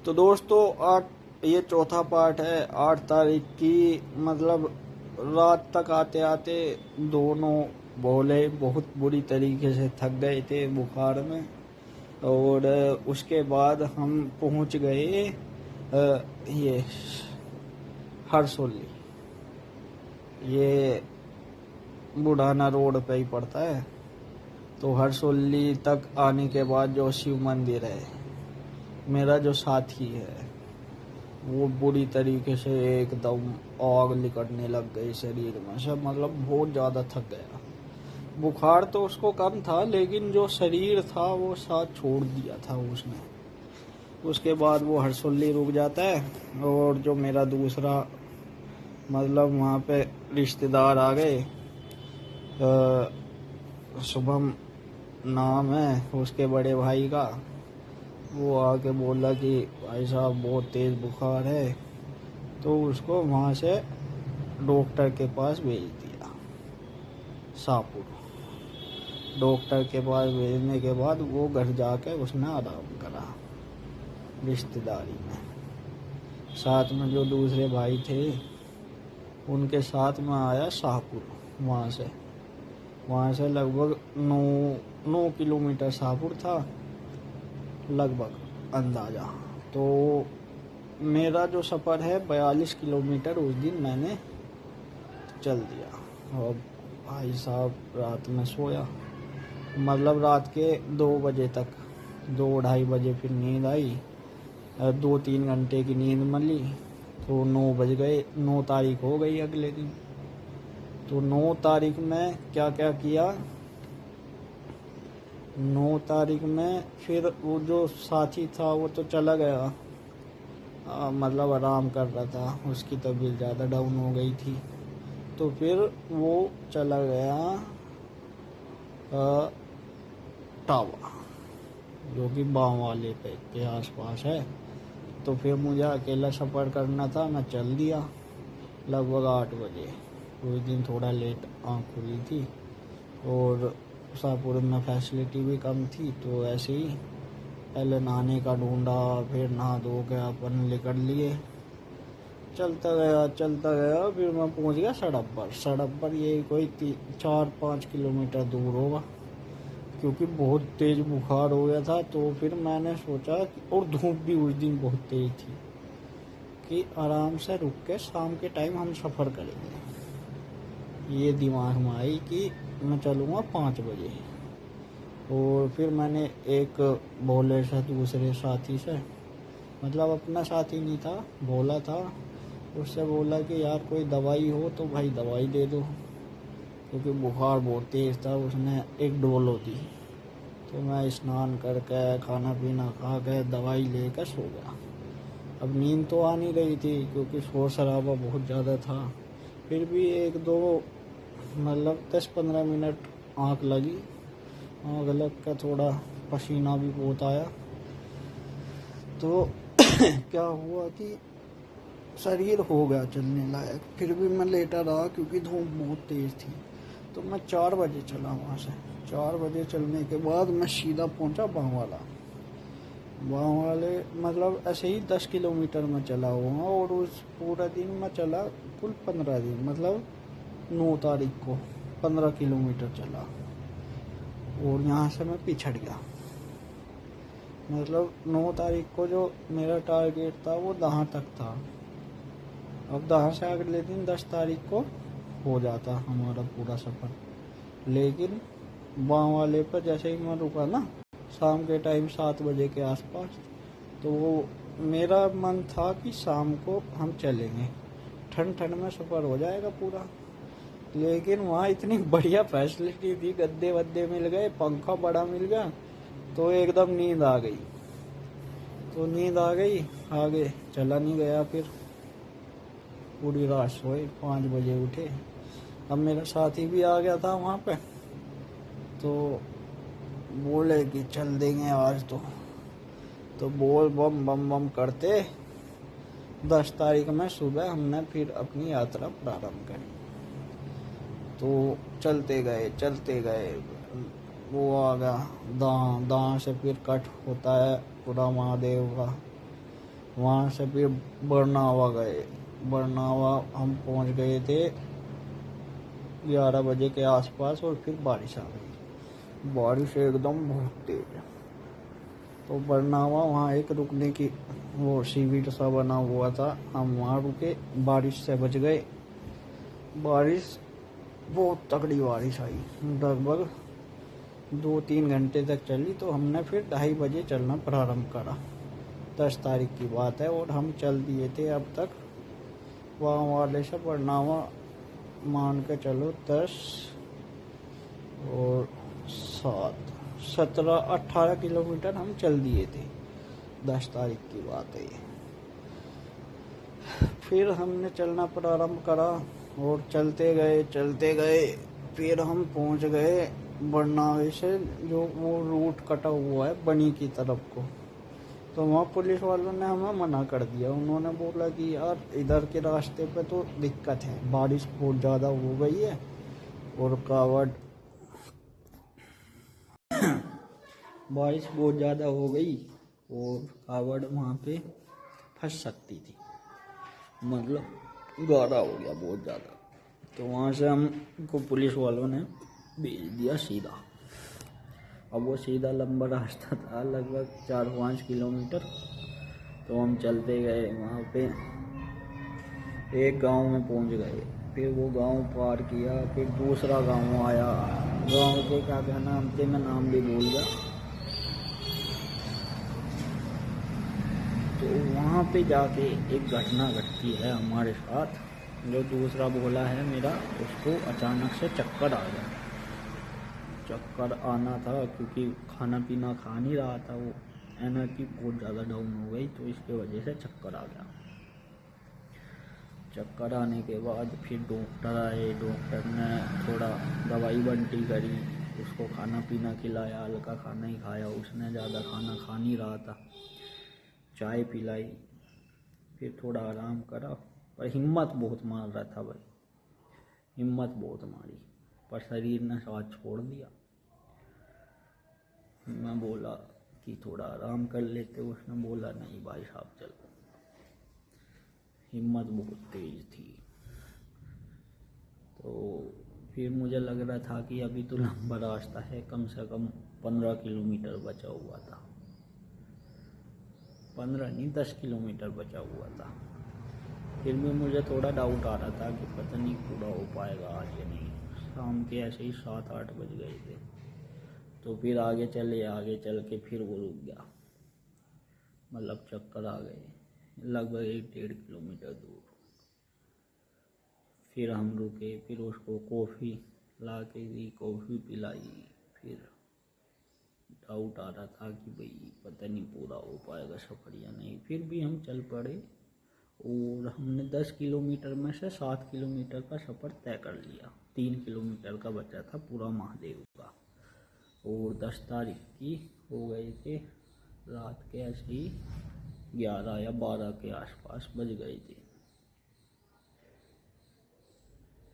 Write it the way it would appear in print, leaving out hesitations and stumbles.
तो दोस्तों ये चौथा पार्ट है। 8 तारीख की मतलब रात तक आते आते दोनों बोले बहुत बुरी तरीके से थक गए थे बुखार में। और उसके बाद हम पहुंच गए ये हरसोली। ये बुढ़ाना रोड पे ही पड़ता है। तो हरसोली तक आने के बाद जो शिव मंदिर है, मेरा जो साथी है वो बुरी तरीके से एकदम आग निकलने लग गई शरीर में से। मतलब बहुत ज़्यादा थक गया। बुखार तो उसको कम था लेकिन जो शरीर था वो साथ छोड़ दिया था उसने। उसके बाद वो हरसोली रुक जाता है। और जो मेरा दूसरा मतलब वहाँ पे रिश्तेदार आ गए, शुभम नाम है उसके बड़े भाई का। वो आके बोला कि भाई साहब बहुत तेज़ बुखार है। तो उसको वहाँ से डॉक्टर के पास भेज दिया शाहपुर। डॉक्टर के पास भेजने के बाद वो घर जाके उसने आराम करा रिश्तेदारी में। साथ में जो दूसरे भाई थे उनके साथ में आया शाहपुर। वहाँ से लगभग 9 किलोमीटर शाहपुर था लगभग अंदाज़ा। तो मेरा जो सफ़र है 42 किलोमीटर उस दिन मैंने चल दिया। और भाई साहब रात में सोया, मतलब रात के 2 बजे तक, 2-2:30 बजे फिर नींद आई। 2-3 घंटे की नींद मिली तो 9 बज गए। 9 तारीख हो गई अगले दिन। तो 9 तारीख में क्या क्या किया, 9 तारीख में फिर वो जो साथी था वो तो चला गया, मतलब आराम कर रहा था, उसकी तबीयत ज़्यादा डाउन हो गई थी। तो फिर वो चला गया टावा, जो कि बाँव वाले पे के आसपास है। तो फिर मुझे अकेला सफ़र करना था, मैं चल दिया लगभग 8 बजे। उस दिन थोड़ा लेट आँख खुली थी और शाहपुर में फैसिलिटी भी कम थी। तो ऐसे ही पहले नहाने का ढूंढा, फिर नहा धो के अपन निकल लिए। चलता गया फिर मैं पहुंच गया सड़क पर। ये कोई 4-5 किलोमीटर दूर होगा, क्योंकि बहुत तेज़ बुखार हो गया था। तो फिर मैंने सोचा और धूप भी उस दिन बहुत तेज़ थी कि आराम से रुक के शाम के टाइम हम सफ़र करेंगे। ये दिमाग में आई कि मैं चलूँगा 5 बजे। और फिर मैंने एक भोले से दूसरे साथी से, मतलब अपना साथी नहीं था, भोला था, उससे बोला कि यार कोई दवाई हो तो भाई दवाई दे दो, क्योंकि बुखार बहुत तेज़ था। उसने एक डोलो दी। तो मैं स्नान करके खाना पीना खा के दवाई लेकर सो गया। अब नींद तो आ नहीं रही थी क्योंकि शोर शराबा बहुत ज़्यादा था। फिर भी 1-2 मतलब 10-15 मिनट आँख लगी। आँख लग का थोड़ा पसीना भी बहुत आया। तो क्या हुआ कि शरीर हो गया चलने लायक। फिर भी मैं लेटा रहा क्योंकि धूप बहुत तेज़ थी। तो मैं 4 बजे चला वहाँ से। 4 बजे चलने के बाद मैं सीधा पहुँचा बाँवाला। मतलब ऐसे ही 10 किलोमीटर में चला हुआ। और उस पूरा दिन मैं चला कुल 15 दिन, मतलब 9 तारीख को 15 किलोमीटर चला। और यहाँ से मैं पिछड़ गया। मतलब 9 तारीख को जो मेरा टारगेट था वो दहाँ तक था। अब दहाँ से अगले दिन 10 तारीख को हो जाता हमारा पूरा सफ़र। लेकिन बाँवाले पर जैसे ही मैं रुका ना, शाम के टाइम 7 बजे के आसपास, तो वो मेरा मन था कि शाम को हम चलेंगे, ठंड में सफ़र हो जाएगा पूरा। लेकिन वहाँ इतनी बढ़िया फैसिलिटी थी, गद्दे वद्दे मिल गए, पंखा बड़ा मिल गया, तो एकदम नींद आ गई। आगे चला नहीं गया। फिर पूरी रात सोए, 5 बजे उठे। अब मेरा साथी भी आ गया था वहाँ पे, तो बोले कि चल देंगे आज तो बोल बम बम बम करते 10 तारीख में सुबह हमने फिर अपनी यात्रा प्रारंभ करी। तो चलते गए। वो आ गया दाँ से फिर कट होता है पूरा महादेव का। वहाँ से फिर बरनावा गए। बरनावा हम पहुँच गए थे 11 बजे के आसपास, और फिर बारिश आ गई। बारिश एकदम बहुत तेज। तो बरनावा वहाँ एक रुकने की वो सीवीड सा बना हुआ था, हम वहाँ रुके, बारिश से बच गए। बारिश बहुत तगड़ी बारिश आई, लगभग 2-3 घंटे तक चली। तो हमने फिर 2:30 बजे चलना प्रारंभ करा। 10 तारीख की बात है, और हम चल दिए थे अब तक वहाँ वाले से बरनावा मान के चलो 10 और 7 17-18 किलोमीटर हम चल दिए थे। 10 तारीख की बात है ये। फिर हमने चलना प्रारंभ करा और चलते गए। फिर हम पहुंच गए बरनावे से जो वो रूट कटा हुआ है बनी की तरफ को। तो वहाँ पुलिस वालों ने हमें मना कर दिया। उन्होंने बोला कि यार इधर के रास्ते पे तो दिक्कत है, बारिश बहुत ज़्यादा हो गई है और बारिश बहुत ज़्यादा हो गई और कावड़ वहाँ पे फंस सकती थी, मतलब गाढ़ा हो गया बहुत ज़्यादा। तो वहाँ से हमको पुलिस वालों ने भेज दिया सीधा। अब वो सीधा लंबा रास्ता था, लगभग 4-5 किलोमीटर। तो हम चलते गए, वहाँ पे एक गांव में पहुँच गए। फिर वो गांव पार किया, फिर दूसरा गांव आया। गांव के क्या नाम थे, मैं नाम भी भूल गया। तो वहाँ पे जाके एक घटना घटती है हमारे साथ। जो दूसरा बोला है मेरा, उसको अचानक से चक्कर आ गया। चक्कर आना था क्योंकि खाना पीना खा नहीं रहा था, वो एनर्जी बहुत ज़्यादा डाउन हो गई, तो इसके वजह से चक्कर आ गया। चक्कर आने के बाद फिर डॉक्टर आए। डॉक्टर ने थोड़ा दवाई बंटी करी, उसको खाना पीना खिलाया, हल्का खाना ही खाया, उसने ज़्यादा खाना खा नहीं रहा था। चाय पिलाई, फिर थोड़ा आराम करा। पर हिम्मत बहुत मार रहा था भाई, हिम्मत बहुत मारी, पर शरीर ने साथ छोड़ दिया। मैं बोला कि थोड़ा आराम कर लेते, उसने बोला नहीं भाई साहब चलो। हिम्मत बहुत तेज थी। तो फिर मुझे लग रहा था कि अभी तो लंबा रास्ता है, कम से कम 15 किलोमीटर बचा हुआ था। 15 नहीं, 10 किलोमीटर बचा हुआ था। फिर भी मुझे थोड़ा डाउट आ रहा था कि पता नहीं पूरा हो पाएगा आज या नहीं। शाम के ऐसे ही 7-8 बज गए थे। तो फिर आगे चल के फिर वो रुक गया, मतलब चक्कर आ गए लगभग 1-1.5 किलोमीटर दूर। फिर हम रुके, फिर उसको कॉफ़ी ला के दी, कॉफ़ी पिलाई। फिर डाउट आ रहा था कि भाई पता नहीं पूरा हो पाएगा सफ़र या नहीं। फिर भी हम चल पड़े और हमने 10 किलोमीटर में से 7 किलोमीटर का सफ़र तय कर लिया। 3 किलोमीटर का बचा था पूरा महादेव का। और 10 तारीख की हो गए थे रात के ऐसे ही 11 या 12 के आसपास बज गए थे।